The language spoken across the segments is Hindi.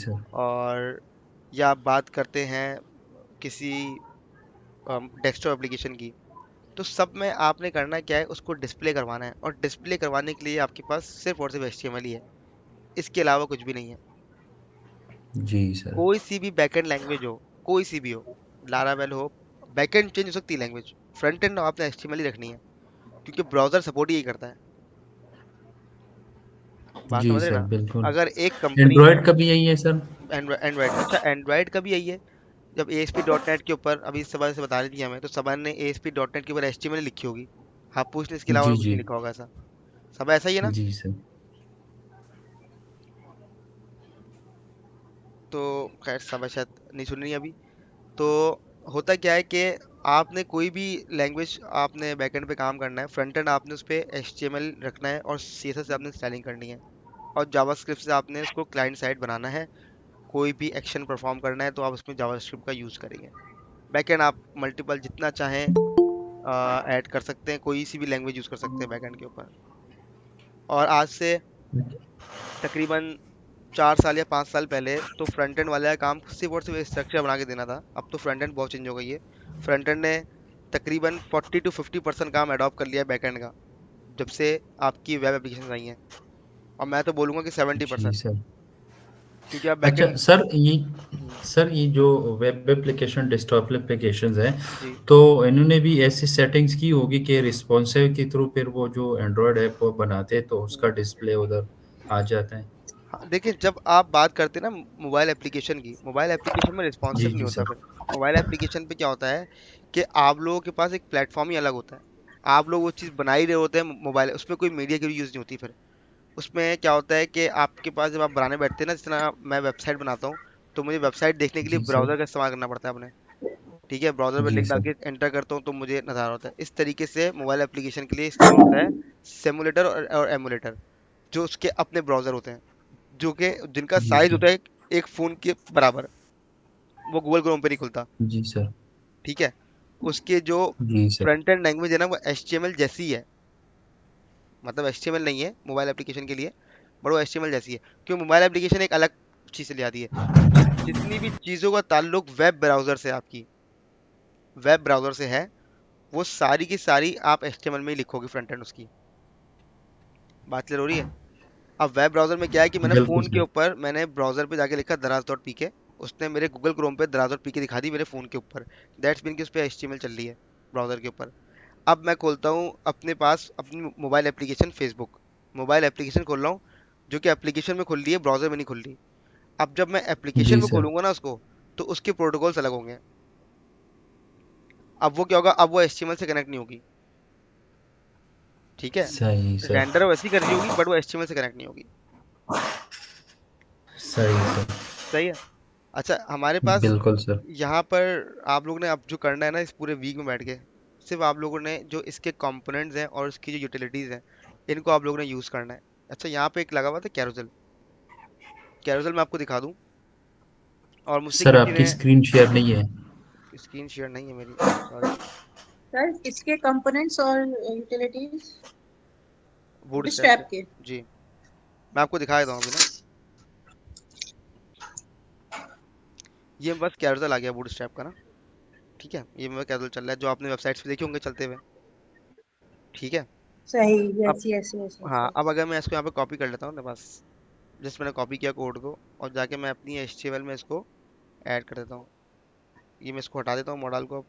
सर। और या आप बात करते हैं किसी डेस्कटॉप एप्लीकेशन की, तो सब में आपने करना क्या है, उसको डिस्प्ले करवाना है, और डिस्प्ले करवाने के लिए आपके पास सिर्फ और सिर्फ HTML ही है, इसके अलावा कुछ भी नहीं है। जी सर। कोई सी भी बैकएंड लैंग्वेज हो, कोई सी भी हो, लारावेल हो, बैकएंड चेंज हो सकती है लैंग्वेज, फ्रंट एंड आपने HTML ही रखनी है, क्योंकि ब्राउजर सपोर्ट यही करता है। बात जी समझ रहे सर ना? बिल्कुल। अगर एक कंपनी, एंड्रॉयड का भी यही है सर। एंड्रॉयड, अच्छा एंड्रॉयड का भी यही है। जब ASP.NET के ऊपर अभी सबा से बता रही थी हमें, तो सबा ने ASP.NET के ऊपर HTML लिखी होगी, हाँ पूछने इसके अलावा जी कुछ जी। नहीं लिखा होगा ऐसा। सबा ऐसा ही है ना? जी सर। तो खैर सबा शायद नहीं सुन रही अभी। तो होता क्या है कि आपने कोई भी लैंग्वेज, आपने बैकएंड पे काम करना है, फ्रंट एंड आपने उस पे HTML रखना है, और CSS से आपने स्टाइलिंग करनी है, और जावास्क्रिप्ट से आपने उसको क्लाइंट साइड बनाना है। कोई भी एक्शन परफॉर्म करना है तो आप उसमें जावास्क्रिप्ट का यूज़ करेंगे। बैकएंड आप मल्टीपल जितना चाहें ऐड कर सकते हैं, कोई सी भी लैंग्वेज यूज़ कर सकते हैं बैकएंड के ऊपर। और आज से तकरीबन 4 साल या 5 साल पहले तो फ्रंट एंड वाले का काम सिर्फ और सिर्फ स्ट्रक्चर बना के देना था। अब तो फ्रंट एंड बहुत चेंज हो गई है। फ्रंट एंड ने तकरीबन 40 to 50% काम अडॉप्ट कर लिया है बैक एंड का, जब से आपकी वेब एप्लीकेशन आई हैं। और मैं तो बोलूंगा कि सेवेंटी जी परसेंट सर। क्योंकि आप बैक अच्छा एंड। सर ये जो वेब एप्लीकेशन डेस्कटॉप एप्लीकेशंस हैं, जी तो इन्होंने भी ऐसी सेटिंग्स की होगी कि रिस्पॉन्सिव के थ्रू फिर वो जो एंड्रॉयड ऐप वो बनाते हैं तो उसका हम्म। डिस्प्ले उधर आ जाता है। हाँ, देखिए जब आप बात करते हैं ना मोबाइल एप्लीकेशन की, मोबाइल एप्लीकेशन में जी रिस्पॉन्सिव नहीं जी होता सर। फिर। मोबाइल एप्लीकेशन पे क्या होता है कि आप लोगों के पास एक प्लेटफॉर्म ही अलग होता है। आप लोग वो चीज़ बना ही रहे होते हैं मोबाइल, उसमें कोई मीडिया की भी यूज़ नहीं होती फिर। उसमें क्या होता है कि आपके पास जब आप बनाने बैठते हैं ना, जिस तरह मैं वेबसाइट बनाता हूँ, तो मुझे वेबसाइट देखने के लिए जी सर। ब्राउज़र का इस्तेमाल करना पड़ता है अपने। ठीक है, ब्राउज़र पे जी लिंक डाल सर। के एंटर करता हूँ तो मुझे नज़र आ रहा होता है। इस तरीके से मोबाइल एप्लीकेशन के लिए इस्तेमाल होता है सिमुलेटर और एमुलेटर, जो उसके अपने ब्राउज़र होते हैं, जो कि जिनका जी साइज सर। होता है एक फ़ोन के बराबर। वो गूगल क्रोम पे नहीं खुलता। जी सर। ठीक है, उसके जो जी सर। फ्रंट एंड लैंग्वेज है ना, वो HTML जैसी है। मतलब HTML नहीं है मोबाइल एप्लीकेशन के लिए, बट वो HTML जैसी है। क्यों? मोबाइल एप्लीकेशन एक अलग चीज़ से ले आती है। जितनी भी चीज़ों का ताल्लुक वेब ब्राउज़र से, आपकी वेब ब्राउज़र से है, वो सारी की सारी आप HTML में ही लिखोगे फ्रंट एंड उसकी। बात क्लियर हो रही है? अब वेब ब्राउज़र में क्या है कि मैंने बिल्कुल फ़ोन के सर। ऊपर, मैंने ब्राउज़र पे जाके लिखा दराज डॉट पी के, उसने मेरे गूगल क्रोम पे दराज डॉट पी के दिखा दी मेरे फ़ोन के ऊपर। दैट्स मीन कि उस पर HTML चल रही है ब्राउज़र के ऊपर। अब मैं खोलता हूँ अपने पास अपनी mobile application Facebook, mobile application खोल रहा हूँ, जो कि एप्लीकेशन में खुल रही है, ब्राउज़र में नहीं खुल रही। अब जब मैं एप्लीकेशन जी में सर। खोलूंगा ना उसको, तो उसके प्रोटोकॉल्स अलग होंगे। अब वो क्या होगा, अब वो HTML से कनेक्ट नहीं होगी। ठीक है, सही सर। रेंडर वैसी कर रही होगी, बट वो HTML से कनेक्ट नहीं होगी। सही सर। सही है। अच्छा हमारे पास बिल्कुल सर। यहाँ पर आप लोग ने अब जो करना है ना, इस पूरे वीक में बैठ के, सिर्फ आप लोगों ने जो इसके कंपोनेंट्स हैं और इसकी जो यूटिलिटीज़ हैं, इनको आप लोगों ने यूज़ करना है। अच्छा यहाँ पे एक लगा हुआ था कैरोसेल, कैरोसेल मैं आपको दिखा दूँ। और मुझसे सर किसी आपकी ने, स्क्रीन शेयर नहीं है। स्क्रीन शेयर नहीं है मेरी, सॉरी। सर इसके कंपोनेंट्स और यूटिलिटीज बूट स्ट्रैप के, बूटस्ट्रैप के। जी, मैं आपको दिखा देता हूँ अभी ना। ये बस कैरोसेल आ गया बूट स्ट्रैप का ना। ठीक है, ये मेरा कैरोसेल चल रहा है, जो आपने वेबसाइट्स पे देखे होंगे चलते हुए। ठीक है। सही, अब यस यस यस हाँ, यस। अब अगर मैं इसको यहाँ पे कॉपी कर लेता हूँ ना, बस जस्ट मैंने कॉपी किया कोड को, और जाके मैं अपनी HTML में इसको ऐड कर देता हूँ। ये मैं इसको हटा देता हूँ मॉडल को अब।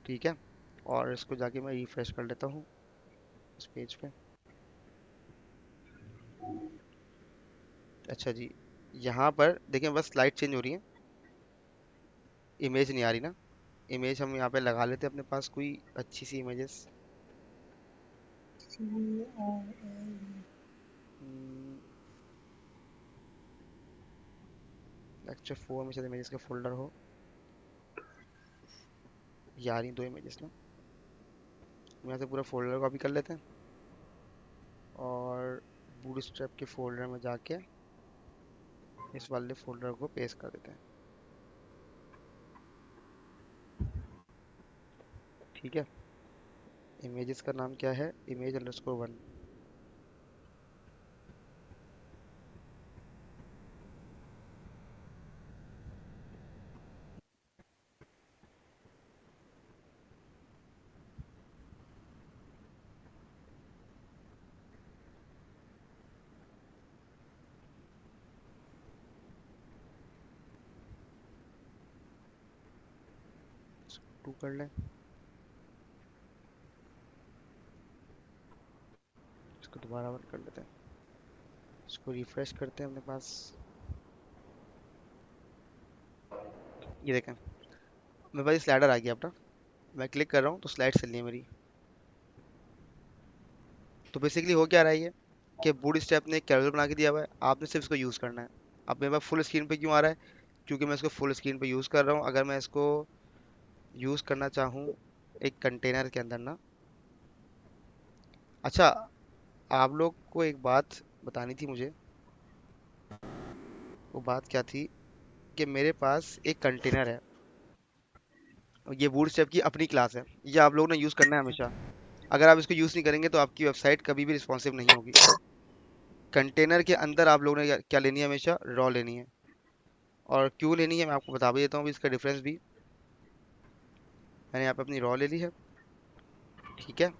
ठीक है, और इसको जाके मैं रिफ्रेश कर लेता हूँ इस पेज पे। अच्छा जी, यहाँ पर देखें बस स्लाइड चेंज हो रही है, इमेज नहीं आ रही ना। इमेज हम यहाँ पे लगा लेते हैं अपने पास कोई अच्छी सी इमेजेस। लेक्चर 4 में शायद इमेजेस का फोल्डर हो। ये आ रही 2 इमेजेस ना। यहाँ से पूरा फोल्डर कॉपी कर लेते हैं, और बूटस्ट्रैप के फोल्डर में जाके इस वाले फोल्डर को पेस्ट कर देते हैं। ठीक है, इमेजेस का नाम क्या है, इमेज अंडरस्कोर 1। 2 कर लें, इसको दोबारा 1 कर लेते हैं, इसको रिफ्रेश करते हैं अपने पास। ये देखें मेरे पास स्लाइडर आ गया अपना, मैं क्लिक कर रहा हूँ तो स्लाइड चल रही है मेरी। तो बेसिकली हो क्या रहा है ये कि बूट स्टेप ने एक कैरोसल बना के दिया हुआ है, आपने सिर्फ इसको यूज़ करना है। अब मेरे पास फुल स्क्रीन पे क्यों आ रहा है, क्योंकि मैं इसको फुल स्क्रीन पे यूज़ कर रहा हूँ। अगर मैं इसको यूज़ करना चाहूँ एक कंटेनर के अंदर ना, अच्छा आप लोग को एक बात बतानी थी मुझे, वो बात क्या थी कि मेरे पास एक कंटेनर है, ये बूट स्टेप की अपनी क्लास है, ये आप लोगों ने यूज़ करना है हमेशा। अगर आप इसको यूज़ नहीं करेंगे तो आपकी वेबसाइट कभी भी रिस्पॉन्सिव नहीं होगी। कंटेनर के अंदर आप लोगों ने क्या लेनी है, हमेशा रॉ लेनी है। और क्यों लेनी है मैं आपको बता भी देता हूँ अभी इसका डिफरेंस भी। मैंने यहाँ पे अपनी रॉ ले ली है, ठीक है,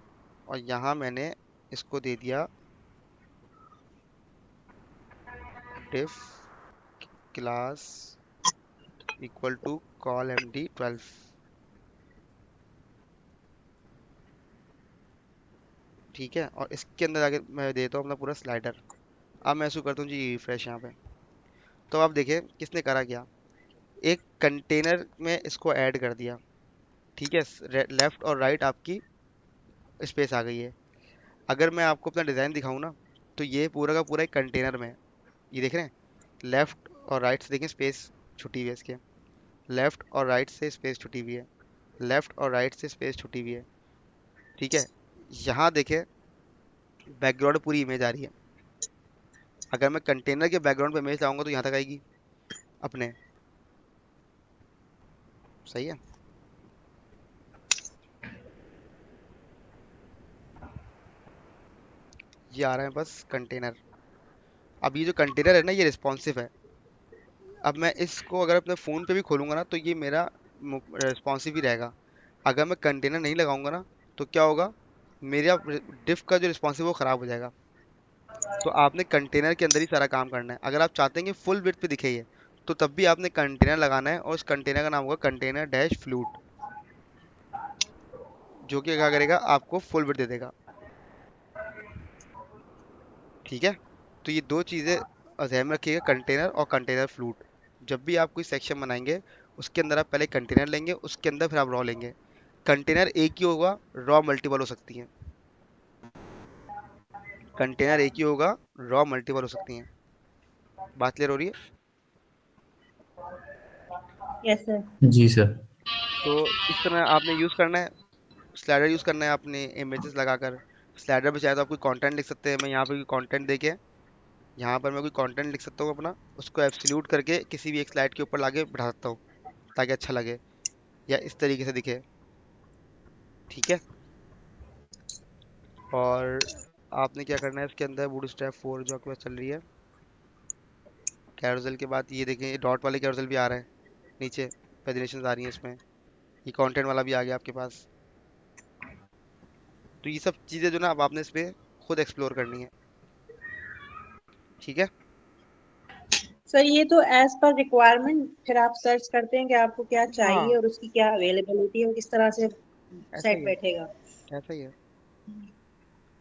और यहाँ मैंने इसको दे दिया diff class equal to call md12, ठीक है, और इसके अंदर आगे मैं देता हूँ अपना पूरा स्लाइडर। अब मैं इसको करता हूँ जी रिफ्रेश यहाँ पे। तो आप देखिए किसने करा क्या, एक कंटेनर में इसको ऐड कर दिया, ठीक है, लेफ्ट और राइट आपकी स्पेस आ गई है। अगर मैं आपको अपना डिज़ाइन दिखाऊँ ना, तो ये पूरा का पूरा एक कंटेनर में है। ये देख रहे हैं, लेफ्ट और राइट से देखें स्पेस छुटी हुई है इसके, लेफ्ट और राइट से स्पेस छुटी हुई है, लेफ्ट और राइट से स्पेस छुटी हुई है, ठीक है। यहाँ देखें बैकग्राउंड पूरी इमेज आ रही है। अगर मैं कंटेनर के बैकग्राउंड पे इमेज लाऊंगा तो यहाँ तक आएगी अपने, सही है। ये आ रहा है बस कंटेनर। अब ये जो कंटेनर है ना ये रिस्पॉन्सिव है। अब मैं इसको अगर अपने फ़ोन पे भी खोलूंगा ना तो ये मेरा रिस्पॉन्सिव ही रहेगा। अगर मैं कंटेनर नहीं लगाऊंगा ना तो क्या होगा, मेरा डिफ का जो रिस्पॉन्सिव वो ख़राब हो जाएगा। तो आपने कंटेनर के अंदर ही सारा काम करना है। अगर आप चाहते हैं कि फुल विड्थ पे दिखे ये, तो तब भी आपने कंटेनर लगाना है, और उस कंटेनर का नाम होगा कंटेनर डैश फ्लूट, जो कि क्या करेगा आपको फुल विड्थ दे देगा, ठीक है। तो ये दो चीज़ें ध्यान में रखिएगा, कंटेनर और कंटेनर फ्लूट। जब भी आप कोई सेक्शन बनाएंगे उसके अंदर आप पहले कंटेनर लेंगे, उसके अंदर फिर आप रॉ लेंगे। कंटेनर एक ही होगा, रॉ मल्टीपल हो सकती हैं। कंटेनर एक ही होगा, रॉ मल्टीपल हो सकती हैं। बात क्लियर हो रही है। Yes sir. जी सर। तो इस तरह आपने यूज़ करना है, स्लाइडर यूज़ करना है आपने इमेजेस लगाकर। स्लाइडर पे चाहे तो आप कोई कंटेंट लिख सकते हैं, मैं यहाँ पे कोई कंटेंट देके यहाँ पर मैं कोई कंटेंट लिख सकता हूँ अपना, उसको एब्सोल्यूट करके किसी भी एक स्लाइड के ऊपर लाके बढ़ा सकता हूँ ताकि अच्छा लगे या इस तरीके से दिखे, ठीक है। और आपने क्या करना है इसके अंदर, बूटस्ट्रैप 4 जो आपके पास चल रही है, कैरोसेल के बाद ये देखें ये डॉट वाले कैरोसेल भी आ रहा है, नीचे पेजिनेशंस आ रही हैं इसमें, ये कंटेंट वाला भी आ गया आपके पास। तो ये सब चीज़ें जो ना अब आपने इस पे खुद एक्सप्लोर करनी है, ठीक है। सर ये तो एज पर रिक्वायरमेंट फिर आप सर्च करते हैं कि आपको क्या चाहिए हाँ और उसकी क्या अवेलेबिलिटी है और किस तरह से ऐसा सेट ही है, बैठेगा। ऐसा ही है।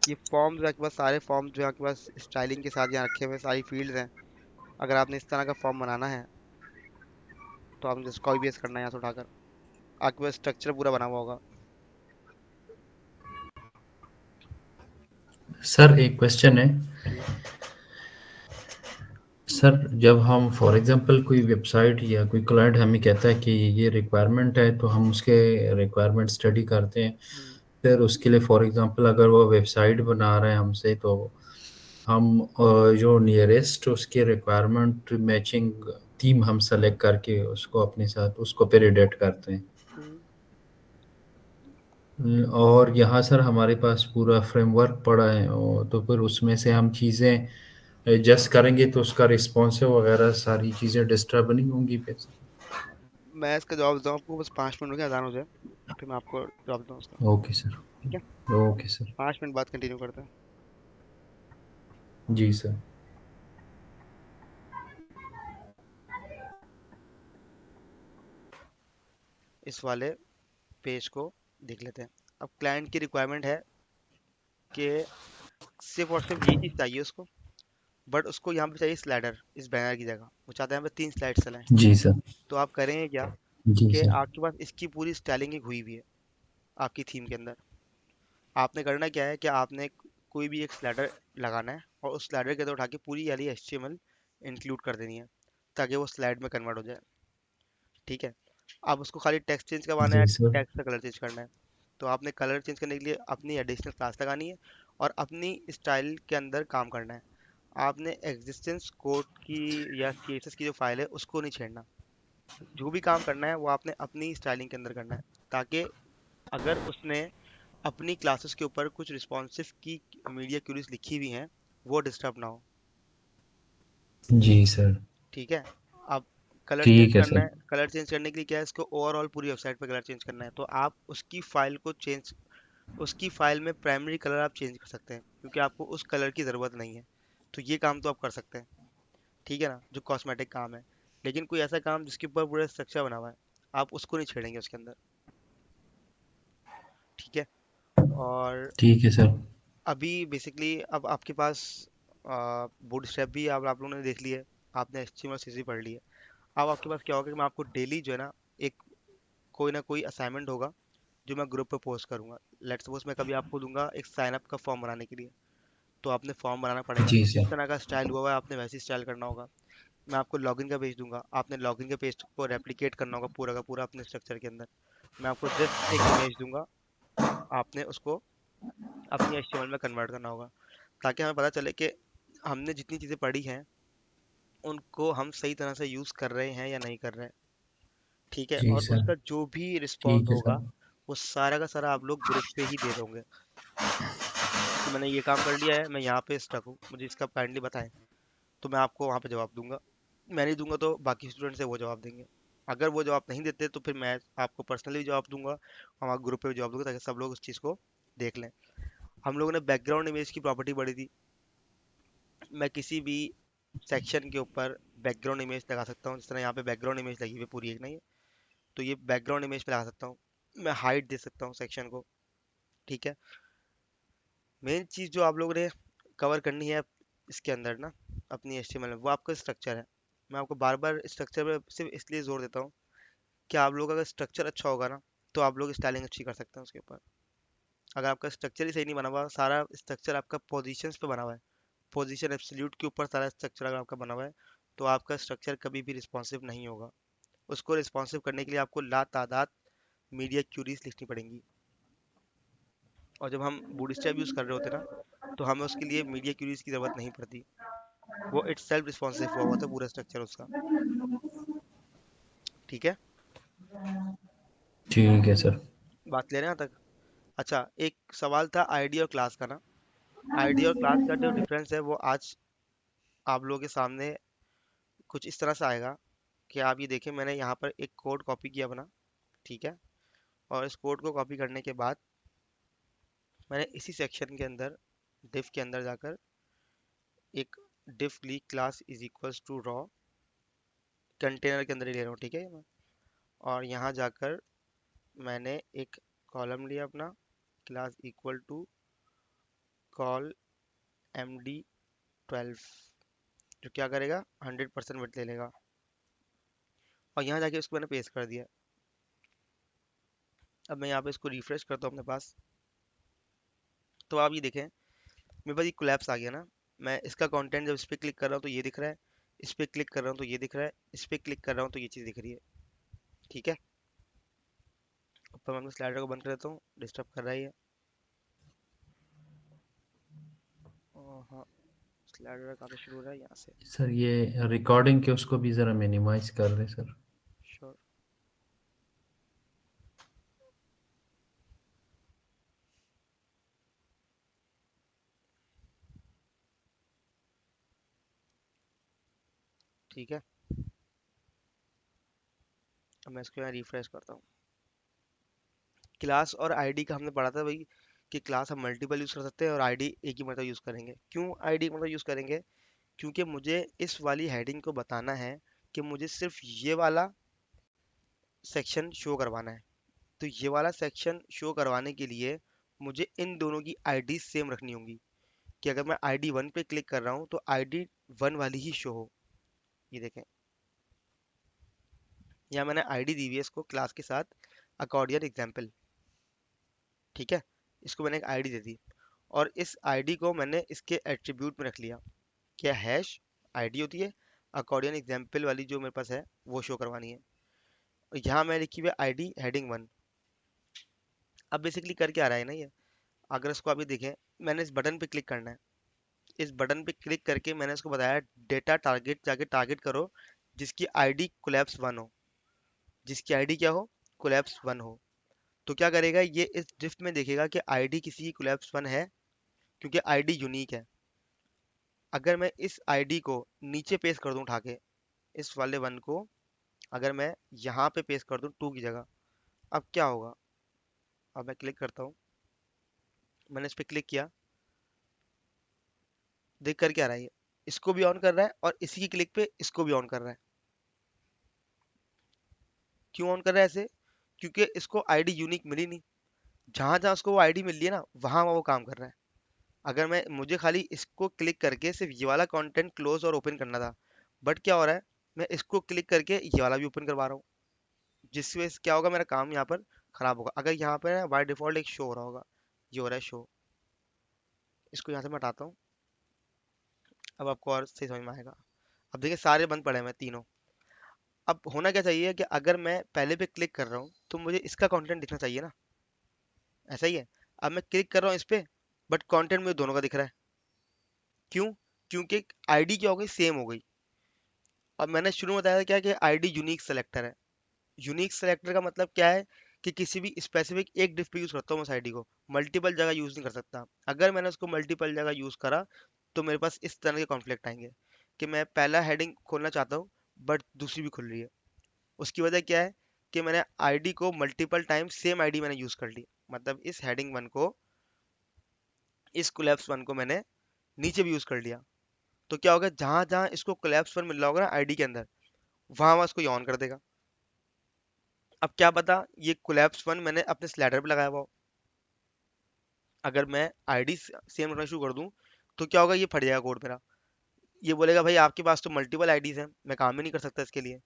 ये फॉर्म्स आपके पास, सारे फॉर्म्स जो है आपके पास स्टाइलिंग के साथ यहाँ रखे हुए हैं, सारी फील्ड्स हैं। अगर आपने इस तरह का फॉर्म बनाना है तो आपने जस्ट कॉपी पेस्ट करना है यहाँ से उठाकर, आपके पास स्ट्रक्चर पूरा बना हुआ होगा। सर एक क्वेश्चन है। जी। सर जब हम फॉर एग्जांपल कोई वेबसाइट या कोई क्लाइंट हमें कहता है कि ये रिक्वायरमेंट है, तो हम उसके रिक्वायरमेंट स्टडी करते हैं। हम्म, फिर उसके लिए फॉर एग्जांपल अगर वो वेबसाइट बना रहे हैं हमसे, तो हम जो नियरेस्ट उसके रिक्वायरमेंट मैचिंग थीम हम सेलेक्ट करके उसको अपने साथ उसको फिर एडिट करते हैं। हम्म। और यहाँ सर हमारे पास पूरा फ्रेमवर्क पड़ा है, और तो फिर उसमें से हम चीज़ें एडजस्ट करेंगे तो उसका रिस्पॉन्सिव वगैरह सारी चीज़ें डिस्टर्ब नहीं होंगी फिर। मैं इसका जवाब देता हूँ आपको, बस 5 मिनट हो गया, अजान हो जाए फिर मैं आपको जवाब देता हूँ उसका, ओके सर। ठीक है। Okay sir. 5 मिनट बाद कंटिन्यू करते हैं। जी सर। इस वाले पेज को देख लेते हैं। अब क्लाइंट की रिक्वायरमेंट है कि सिर्फ और सिर्फ यही चीज़ चाहिए उसको, बट उसको यहाँ पे चाहिए स्लाइडर इस बैनर की जगह, वो चाहते हैं यहाँ पे 3 स्लाइड चलाएं। जी सर। तो आप करेंगे क्या जी कि सर। आपके पास इसकी पूरी स्टाइलिंग हुई हुई है आपकी थीम के अंदर। आपने करना क्या है कि आपने कोई भी एक स्लाइडर लगाना है और उस स्लाइडर के अंदर उठा के पूरी वाली HTML इंक्लूड कर देनी है ताकि वो स्लाइड में कन्वर्ट हो जाए। ठीक है, अब उसको खाली टेक्स्ट चेंज करवाना है, जी सर। टेक्स्ट का कलर चेंज करना है। तो आपने कलर चेंज करने के लिए अपनी एडिशनल क्लास लगानी है और अपनी स्टाइल के अंदर काम करना है। आपने एग्जिस्टेंस कोड की या CSS की जो फाइल है उसको नहीं छेड़ना। जो भी काम करना है वो आपने अपनी स्टाइलिंग के अंदर करना है, ताकि अगर उसने अपनी क्लासेस के ऊपर कुछ रिस्पॉन्सिव की मीडिया क्यूरीज लिखी हुई हैं, वो डिस्टर्ब ना हो। जी सर। ठीक है, अब कलर चेंज ठीक है करना सर। है। कलर चेंज करने के लिए क्या है, इसको ओवरऑल पूरी वेबसाइट पे कलर चेंज करना है। तो आप उसकी फाइल में प्राइमरी कलर आप चेंज कर सकते हैं, क्योंकि आपको उस कलर की ज़रूरत नहीं है। तो ये काम तो आप कर सकते हैं, ठीक है ना, जो कॉस्मेटिक काम है। लेकिन कोई ऐसा काम जिसके ऊपर पूरा स्ट्रक्चर बना हुआ है, आप उसको नहीं छेड़ेंगे उसके अंदर। ठीक है, और ठीक है सर। अभी बेसिकली अब आपके पास बूटस्ट्रैप भी आप लोगों ने देख लिया है, आपने HTML और CSS पढ़ ली है। अब आपके पास क्या होगा कि मैं आपको डेली जो है ना, एक कोई ना कोई असाइनमेंट होगा जो मैं ग्रुप पे पोस्ट करूंगा। लेट्स सपोज मैं कभी आपको दूंगा एक साइन अप का फॉर्म बनाने के लिए, तो आपने फॉर्म बनाना पड़ेगा, जी जिस सर। तरह का स्टाइल हुआ है आपने वैसे स्टाइल करना होगा। मैं आपको लॉगिन का पेज दूंगा, आपने लॉगिन के पेज को रेप्लिकेट करना होगा पूरा का पूरा अपने स्ट्रक्चर के अंदर। मैं आपको जस्ट एक इमेज दूंगा, आपने उसको अपनी HTML में कन्वर्ट करना होगा, ताकि हमें पता चले कि हमने जितनी चीज़ें पढ़ी हैं उनको हम सही तरह से यूज़ कर रहे हैं या नहीं कर रहे हैं। ठीक है, जी और सर। उसका जो भी रिस्पॉन्स ठीक है होगा सर। वो सारा का सारा आप लोग ग्रुप पे ही दे दोगे कि मैंने ये काम कर लिया है, मैं यहाँ पे स्टक हूँ, मुझे इसका काइंडली बताएं। तो मैं आपको वहाँ पे जवाब दूंगा। मैं नहीं दूंगा तो बाकी स्टूडेंट्स है वो जवाब देंगे। अगर वो जवाब नहीं देते तो फिर मैं आपको पर्सनली जवाब दूंगा, हमारे ग्रुप पे भी जवाब दूंगा, ताकि सब लोग उस चीज़ को देख लें। हम लोगों ने बैकग्राउंड इमेज की प्रॉपर्टी पढ़ी थी। मैं किसी भी सेक्शन के ऊपर बैकग्राउंड इमेज लगा सकता हूँ, जिस तरह यहाँ पे बैकग्राउंड इमेज लगी हुई है पूरी एक नहीं है, तो ये बैकग्राउंड इमेज पे लगा सकता हूँ। मैं हाइट दे सकता हूँ सेक्शन को। ठीक है, मेन चीज़ जो आप लोगों ने कवर करनी है इसके अंदर ना अपनी HTML में, वो आपका स्ट्रक्चर है। मैं आपको बार बार स्ट्रक्चर पे सिर्फ इसलिए जोर देता हूँ कि आप लोग अगर स्ट्रक्चर अच्छा होगा ना, तो आप लोग स्टाइलिंग अच्छी कर सकते हैं उसके ऊपर। अगर आपका स्ट्रक्चर ही सही नहीं बना हुआ, सारा स्ट्रक्चर आपका पोजीशंस पे बना हुआ है, पोजीशन एब्सोल्यूट के ऊपर सारा स्ट्रक्चर अगर आपका बना हुआ है, तो आपका स्ट्रक्चर कभी भी रिस्पॉन्सिव नहीं होगा। उसको रिस्पॉन्सिव करने के लिए आपको ला तादाद मीडिया क्यूरीज लिखनी पड़ेंगी। और जब हम बूटस्ट्रैप यूज़ कर रहे होते हैं ना, तो हमें उसके लिए मीडिया क्यूरीज की ज़रूरत नहीं पड़ती। वो इट्स सेल्फ रिस्पॉन्सिव हुआ हुआ था पूरा स्ट्रक्चर उसका। ठीक है, ठीक है सर। बात ले रहे हैं यहाँ तक। अच्छा, एक सवाल था आईडी और क्लास का ना। आईडी और क्लास का जो डिफरेंस है वो आज आप लोगों के सामने कुछ इस तरह से आएगा कि आप ये देखें, मैंने यहाँ पर एक कोड कॉपी किया अपना। ठीक है, और इस कोड को कॉपी करने के बाद मैंने इसी सेक्शन के अंदर डिफ के अंदर जाकर एक डिफ ली class is equals to raw container के अंदर ही ले रहा हूँ। ठीक है, मैं और यहाँ जाकर मैंने एक कॉलम लिया अपना, class equal to call MD12, जो क्या करेगा 100% विड्थ ले लेगा। और यहाँ जाके उसको मैंने पेस्ट कर दिया। अब मैं यहाँ पे इसको रिफ्रेश करता हूँ अपने पास, तो आप ये देखें मेरे पास ये कोलैप्स आ गया ना। मैं इसका कंटेंट जब इस पर क्लिक कर रहा हूँ तो ये दिख रहा है, इस पर क्लिक कर रहा हूँ तो ये दिख रहा है, इस पर क्लिक कर रहा हूँ तो ये चीज़ दिख रही है। ठीक है, ऊपर मैं अपने स्लाइडर को बंद कर देता हूँ, डिस्टर्ब कर रहा है ये। हाँ, स्लाइडर कहाँ से शुरू हो रहा है, यहाँ से। सर ये रिकॉर्डिंग के उसको भी ज़रा मिनिमाइज कर दें सर। श्योर। ठीक है, अब मैं इसको यहाँ रिफ्रेश करता हूँ। क्लास और आईडी का हमने पढ़ा था भाई कि क्लास हम मल्टीपल यूज़ कर सकते हैं और आईडी एक ही मतलब यूज़ करेंगे। क्यों आईडी मतलब यूज़ करेंगे? क्योंकि मुझे इस वाली हेडिंग को बताना है कि मुझे सिर्फ ये वाला सेक्शन शो करवाना है। तो ये वाला सेक्शन शो करवाने के लिए मुझे इन दोनों की आईडी सेम रखनी होंगी, कि अगर मैं आईडी 1 पे क्लिक कर रहा हूँ तो आईडी 1 वाली ही शो हो। ये देखें, यहाँ मैंने आईडी दी हुई है इसको क्लास के साथ, अकॉर्डियन एग्जाम्पल। ठीक है, इसको मैंने एक आईडी दे दी, और इस आईडी को मैंने इसके एट्रीब्यूट में रख लिया। क्या हैश आईडी होती है, अकॉर्डियन एग्जाम्पल वाली जो मेरे पास है वो शो करवानी है। और यहाँ मैं लिखी हुई आईडी हेडिंग 1। अब बेसिकली कर क्या रहा है ना ये, अगर इसको अभी देखें, मैंने इस बटन पे क्लिक करना है। इस बटन पे क्लिक करके मैंने इसको बताया डेटा टारगेट, जाके टारगेट करो जिसकी आईडी कोलैप्स 1 हो, जिसकी आईडी क्या हो, कोलैप्स 1 हो। तो क्या करेगा ये, इस ड्रिफ्ट में देखेगा कि आईडी किसी की कोलैप्स 1 है, क्योंकि आईडी यूनिक है। अगर मैं इस आईडी को नीचे पेस्ट कर दूं उठा के, इस वाले 1 को अगर मैं यहाँ पे पेस्ट कर दूं 2 की जगह, अब क्या होगा। अब मैं क्लिक करता हूँ, मैंने इस पे क्लिक किया, देख कर क्या रहा है ये, इसको भी ऑन कर रहा है और इसी की क्लिक पे इसको भी ऑन कर रहा है। क्यों ऑन कर रहा है ऐसे, क्योंकि इसको आईडी यूनिक मिली नहीं। जहां जहां उसको वो आईडी मिल रही है ना, वहां वहां वो काम कर रहा है। अगर मैं, मुझे खाली इसको क्लिक करके सिर्फ ये वाला कंटेंट क्लोज और ओपन करना था, बट क्या हो रहा है, मैं इसको क्लिक करके ये वाला भी ओपन करवा रहा हूँ, जिसकी वजह से क्या होगा, मेरा काम यहाँ पर खराब होगा। अगर यहाँ पर बाय डिफॉल्ट एक शो हो रहा होगा, ये हो रहा है शो, इसको यहाँ से मैं हटाता हूँ। अब आपको और सही समझ में आएगा। अब देखिए सारे बंद पड़े हैं मैं तीनों। अब होना क्या चाहिए कि अगर मैं पहले पे क्लिक कर रहा हूँ तो मुझे इसका कंटेंट दिखना चाहिए ना, ऐसा ही है। अब मैं क्लिक कर रहा हूँ इस पे, बट कंटेंट मुझे दोनों का दिख रहा है। क्यों, क्योंकि आईडी क्या हो गई, सेम हो गई। अब मैंने शुरू में बताया था क्या कि आईडी यूनिक सेलेक्टर है। यूनिक सेलेक्टर का मतलब क्या है, कि किसी भी स्पेसिफिक एक डिफ पे यूज करता हूँ मैं उस आईडी को, मल्टीपल जगह यूज नहीं कर सकता। अगर मैंने उसको मल्टीपल जगह यूज करा तो मेरे पास इस तरह के कॉन्फ्लिक्ट आएंगे, कि मैं पहला हेडिंग खोलना चाहता हूँ बट दूसरी भी खुल रही है। उसकी वजह क्या है, कि मैंने आईडी को मल्टीपल टाइम सेम आईडी मैंने यूज कर ली। मतलब इस हेडिंग 1 को, इस कोलैप्स 1 को मैंने नीचे भी यूज कर लिया। तो क्या होगा, जहां जहां इसको कोलैप्स 1 मिल रहा होगा ना आईडी के अंदर, वहां वहां इसको ऑन कर देगा। अब क्या पता ये कोलैप्स 1 मैंने अपने स्लाइडर पे लगाया हुआ हो। अगर मैं आईडी सेम रखना शुरू कर दूं तो क्या होगा, ये फट जाएगा कोड मेरा। ये बोलेगा भाई आपके पास तो मल्टीपल आईडीज हैं, मैं काम ही नहीं कर सकता इसके लिए।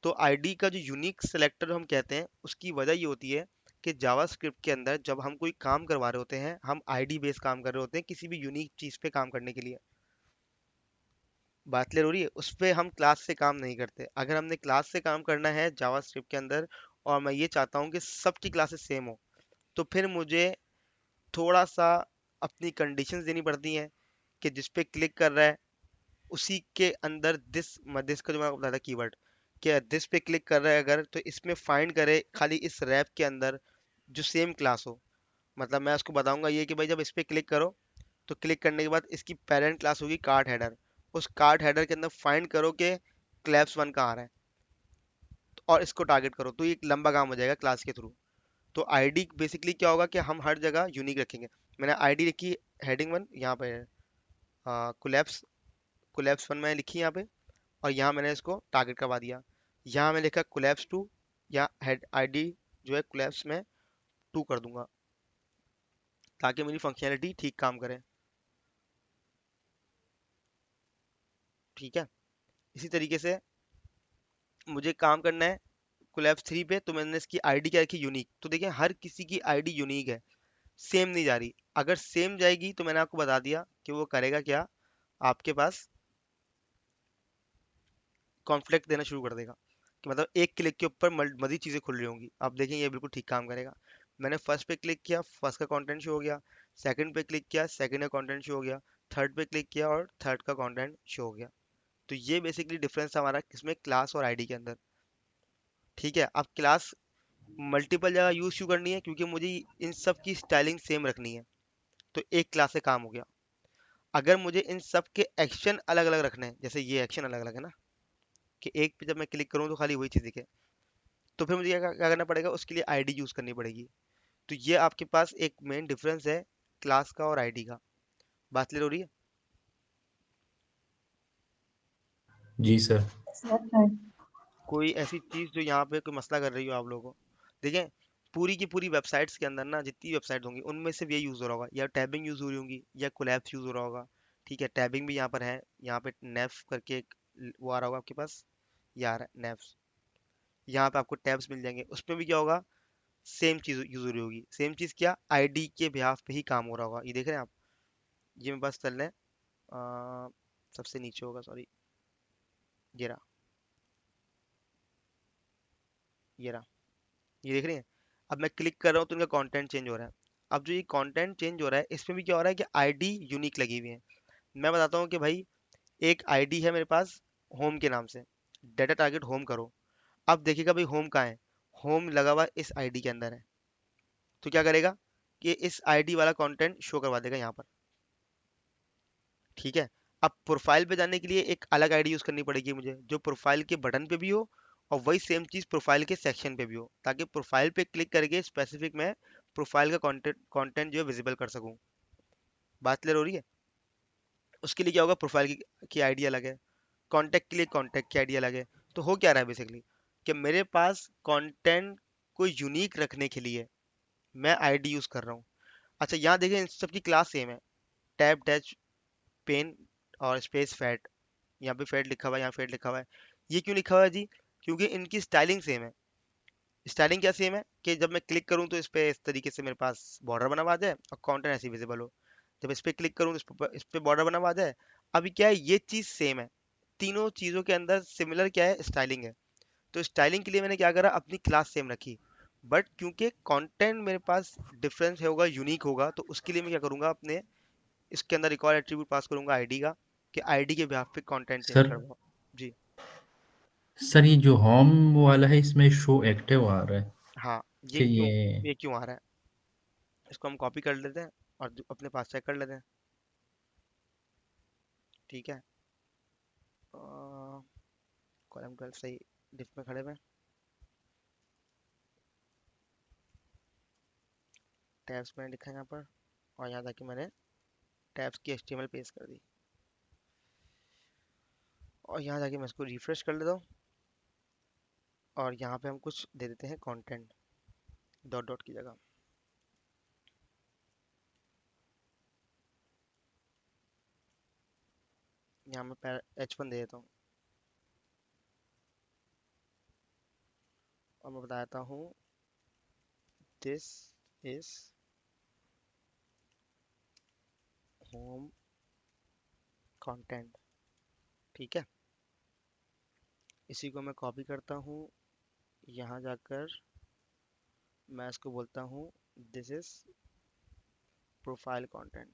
तो आईडी का जो यूनिक सेलेक्टर हम कहते हैं, उसकी वजह ये होती है कि जावास्क्रिप्ट के अंदर जब हम कोई काम करवा रहे होते हैं, हम आईडी बेस्ड काम कर रहे होते हैं किसी भी यूनिक चीज पे काम करने के लिए। बात क्लियर हो रही है, उस पे हम क्लास से काम नहीं करते। अगर हमने क्लास से काम करना है जावास्क्रिप्ट के अंदर, और मैं ये चाहता हूँ कि सबकी क्लासेस सेम हो, तो फिर मुझे थोड़ा सा अपनी कंडीशंस देनी पड़ती हैं, कि जिस पे क्लिक कर रहा है उसी के अंदर दिस का जो मैं आपको बताया था कीवर्ड, कि दिस पे क्लिक कर रहा है अगर, तो इसमें फाइंड करे खाली इस रैप के अंदर जो सेम क्लास हो। मतलब मैं उसको बताऊंगा ये कि भाई जब इस पे क्लिक करो, तो क्लिक करने के बाद इसकी पेरेंट क्लास होगी कार्ड हेडर, उस कार्ड हेडर के अंदर फाइंड करो कि क्लैप्स 1 कहाँ आ रहा है, और इसको टारगेट करो, तो ये एक लंबा काम हो जाएगा क्लास के थ्रू। तो आईडी बेसिकली क्या होगा, कि हम हर जगह यूनिक रखेंगे। मैंने आईडी लिखी हेडिंग 1 यहाँ पे, कोलैप्स, कोलैप्स 1 मैंने लिखी यहाँ पे, और यहाँ मैंने इसको टारगेट करवा दिया। यहाँ मैं लिखा कोलैप्स 2, या हेड आईडी जो है कोलैप्स में 2 कर दूंगा, ताकि मेरी फंक्शनैलिटी ठीक काम करे। ठीक है, इसी तरीके से मुझे काम करना है कोलैप्स 3 पे, तो मैंने इसकी आईडी क्या रखी, यूनिक। तो देखिए हर किसी की आईडी यूनिक है, सेम नहीं जा रही। अगर सेम जाएगी तो मैंने आपको बता दिया कि वो करेगा क्या, आपके पास कॉन्फ्लिक्ट देना शुरू कर देगा, कि मतलब एक क्लिक के ऊपर मज़ीद चीज़ें खुल रही होंगी। आप देखेंगे ये बिल्कुल ठीक काम करेगा। मैंने फर्स्ट पे क्लिक किया, फर्स्ट का कंटेंट शो हो गया। सेकंड पे क्लिक किया, सेकंड का कंटेंट शो हो गया। थर्ड पे क्लिक किया और थर्ड का कंटेंट शो हो गया। तो ये बेसिकली डिफरेंस हमारा किसमें, क्लास और आईडी के अंदर। ठीक है, अब क्लास मल्टीपल जगह यूज क्यों करनी है, क्योंकि मुझे इन सब की स्टाइलिंग सेम रखनी है। तो एक क्लास से काम हो गया। अगर मुझे इन सब के एक्शन अलग अलग रखने हैं, जैसे ये एक्शन अलग अलग है ना, कि एक पे जब मैं क्लिक करूँ तो खाली वही चीज़ दिखे, तो फिर मुझे क्या करना पड़ेगा, उसके लिए आईडी यूज करनी पड़ेगी। तो ये आपके पास एक मेन डिफरेंस है क्लास का और आईडी का। बात क्लियर हो रही है। जी सर। सर है। कोई ऐसी चीज जो यहाँ पे कोई मसला कर रही हो आप लोगों को, देखें। पूरी की पूरी वेबसाइट्स के अंदर ना जितनी वेबसाइट होंगी उनमें सिर्फ ये यूज़ हो रहा होगा, या टैबिंग यूज़ हो रही होंगी या कोलैप्स यूज़ हो रहा होगा। ठीक है, टैबिंग भी यहाँ पर है, यहाँ पे नेफ करके एक वो आ रहा होगा आपके पास, ये आ रहा है नेफ्स। यहाँ पे आपको टैब्स मिल जाएंगे, उसमें भी क्या होगा, सेम चीज़ यूज़ हो रही होगी। सेम चीज़ क्या, आईडी के बिहाफ पे ही काम हो रहा होगा। ये देख रहे हैं आप, ये मेरे पास चल रहे हैं, सबसे नीचे होगा, सॉरी, ये रहा, ये रहा, ये देख रहे हैं। अब मैं क्लिक कर रहा हूँ तो इनका कंटेंट चेंज हो रहा है। अब जो ये कंटेंट चेंज हो रहा है इसमें भी क्या हो रहा है कि आईडी यूनिक लगी हुई है। मैं बताता हूँ कि भाई एक आईडी है मेरे पास होम के नाम से, डाटा टारगेट होम करो। अब देखिएगा भाई होम कहाँ है, होम लगा हुआ इस आईडी के अंदर है। तो क्या करेगा कि इस आईडी वाला कंटेंट शो करवा देगा यहाँ पर। ठीक है, अब प्रोफाइल पे जाने के लिए एक अलग आईडी यूज करनी पड़ेगी मुझे, जो प्रोफाइल के बटन पे भी हो और वही सेम चीज प्रोफाइल के सेक्शन पे भी हो, ताकि प्रोफाइल पे क्लिक करके स्पेसिफिक मैं प्रोफाइल का कंटेंट जो है विजिबल कर सकूं। बात क्लियर हो रही है? उसके लिए क्या होगा, प्रोफाइल की आईडी अलग है, कांटेक्ट के लिए कांटेक्ट की आईडी अलग है। तो हो क्या रहा है बेसिकली कि मेरे पास कंटेंट को यूनिक रखने के लिए मैं आईडी यूज कर रहा हूँ। अच्छा, यहाँ देखें इन सबकी क्लास सेम है, टैब डैश पेन और स्पेस फैट, यहाँ पे फेड लिखा हुआ है, यहाँ फेड लिखा हुआ है। ये क्यों लिखा हुआ है जी? क्योंकि इनकी स्टाइलिंग सेम है। स्टाइलिंग क्या सेम है कि जब मैं क्लिक करूँ तो इस पे इस तरीके से मेरे पास बॉर्डर बना हुआ आ जाए और कंटेंट ऐसे विजिबल हो। जब इस पे क्लिक करूँ तो इस पे बॉर्डर बना हुआ आ जाए। अभी क्या है, ये चीज़ सेम है, तीनों चीज़ों के अंदर सिमिलर क्या है, स्टाइलिंग है। तो स्टाइलिंग के लिए मैंने क्या करा, अपनी क्लास सेम रखी। बट क्योंकि कंटेंट मेरे पास डिफरेंस होगा, यूनिक होगा, तो उसके लिए मैं क्या करूंगा, अपने इसके अंदर एक और एट्रीब्यूट पास करूंगा आईडी का, कि आईडी के बिहाफ पे कंटेंट चेंज सर करवाओ। जी। सर ये जो होम वाला है इसमें शो एक्टिव आ रहा है हाँ, कि ये ये क्यों आ रहा है, इसको हम कॉपी कर लेते हैं और अपने पास चेक कर लेते हैं। ठीक है, कॉलम 12 सही डिफ में खड़े में, टैब्स मैंने लिखा है यहाँ पर, और यहाँ जाके मैंने टैब्स की एचटीएमएल पेस्ट कर दी, और यहाँ जाके मैं इसको रिफ्रेश कर लेता हूँ, और यहाँ पे हम कुछ दे देते हैं कंटेंट डॉट डॉट की जगह। यहाँ मैं H1 दे देता हूँ, और मैं बताता हूँ दिस इज होम कंटेंट। ठीक है, इसी को मैं कॉपी करता हूँ, यहाँ जाकर मैं इसको बोलता हूँ दिस इज प्रोफाइल कंटेंट।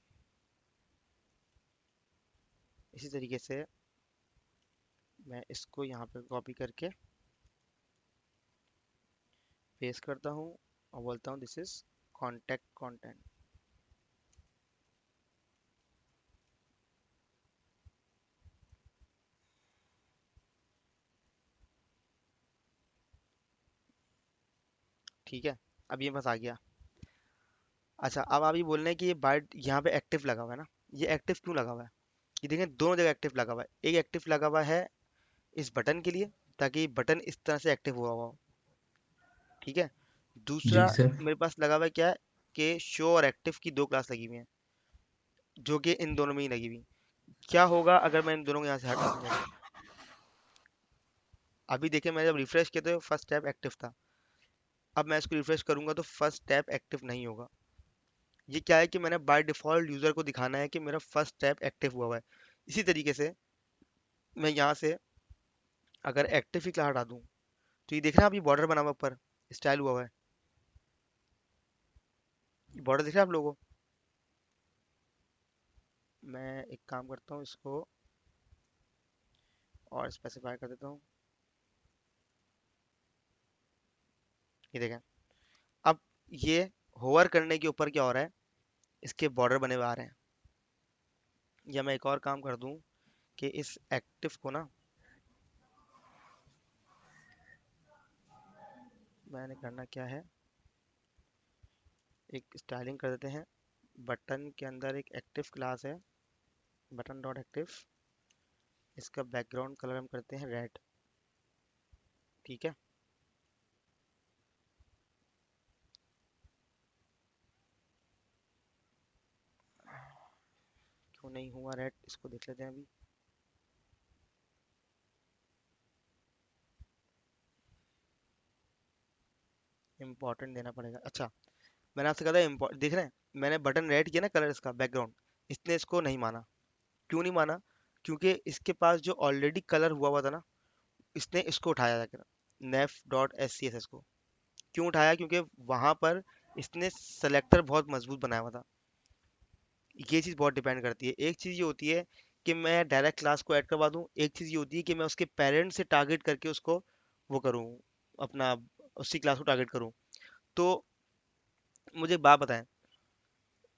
इसी तरीके से मैं इसको यहाँ पे कॉपी करके पेस्ट करता हूँ और बोलता हूँ दिस इज कॉन्टैक्ट कंटेंट। ठीक है, अब ये बस आ गया। अच्छा, अब आप ये बोल रहे हैं कि ये बार यहाँ पे एक्टिव लगा हुआ है ना, ये एक्टिव क्यों लगा हुआ है? ये देखें दोनों जगह एक्टिव लगा हुआ है। एक एक्टिव लगा हुआ है इस बटन के लिए, ताकि बटन इस तरह से एक्टिव हुआ हुआ हो। ठीक है, दूसरा जी सर। मेरे पास लगा हुआ है क्या है, कि शो और एक्टिव की दो क्लास लगी हुई हैं, जो कि इन दोनों में ही लगी हुई। क्या होगा अगर मैं इन दोनों को यहाँ से हटा दूंगा तो? अभी देखें मैं जब रिफ्रेश किया तो फर्स्ट टैब एक्टिव था, अब मैं इसको रिफ्रेश करूंगा तो फर्स्ट टैब एक्टिव नहीं होगा। ये क्या है कि मैंने बाय डिफॉल्ट यूजर को दिखाना है कि मेरा फर्स्ट टैब एक्टिव हुआ हुआ है। इसी तरीके से मैं यहाँ से अगर एक्टिव ही क्लास हटा दूँ, तो ये देख रहे हैं आप, ये बॉर्डर बना हुआ ऊपर, स्टाइल हुआ हुआ है, ये बॉर्डर दिख रहा है आप लोगों को? मैं एक काम करता हूँ, इसको और स्पेसिफाई कर देता हूँ। ये देखें, अब ये होवर करने के ऊपर क्या हो रहा है, इसके बॉर्डर बने हुए आ रहे हैं। या मैं एक और काम कर दूं कि इस एक्टिव को ना मैंने करना क्या है, एक स्टाइलिंग कर देते हैं। बटन के अंदर एक एक्टिव क्लास है, बटन डॉट एक्टिव, इसका बैकग्राउंड कलर हम करते हैं रेड। ठीक है, शो नहीं हुआ रेड, इसको देख लेते हैं अभी। इम्पोर्टेंट देना पड़ेगा। अच्छा, मैंने आपसे कहा था इम्पोर्ट, देख रहे हैं मैंने बटन रेड किया ना, कलर इसका बैकग्राउंड, इसने इसको नहीं माना। क्यों नहीं माना? क्योंकि इसके पास जो ऑलरेडी कलर हुआ हुआ था ना, इसने इसको उठाया जाकर, नेफ dot S C S S को। क्यों उठाया? क्योंकि वहां पर इसने सेलेक्टर बहुत मजबूत बनाया हुआ था। ये चीज़ बहुत डिपेंड करती है। एक चीज़ ये होती है कि मैं डायरेक्ट क्लास को ऐड करवा दूं, एक चीज़ ये होती है कि मैं उसके पेरेंट्स से टारगेट करके उसको वो करूं, अपना उसी क्लास को टारगेट करूं। तो मुझे एक बात बताएं,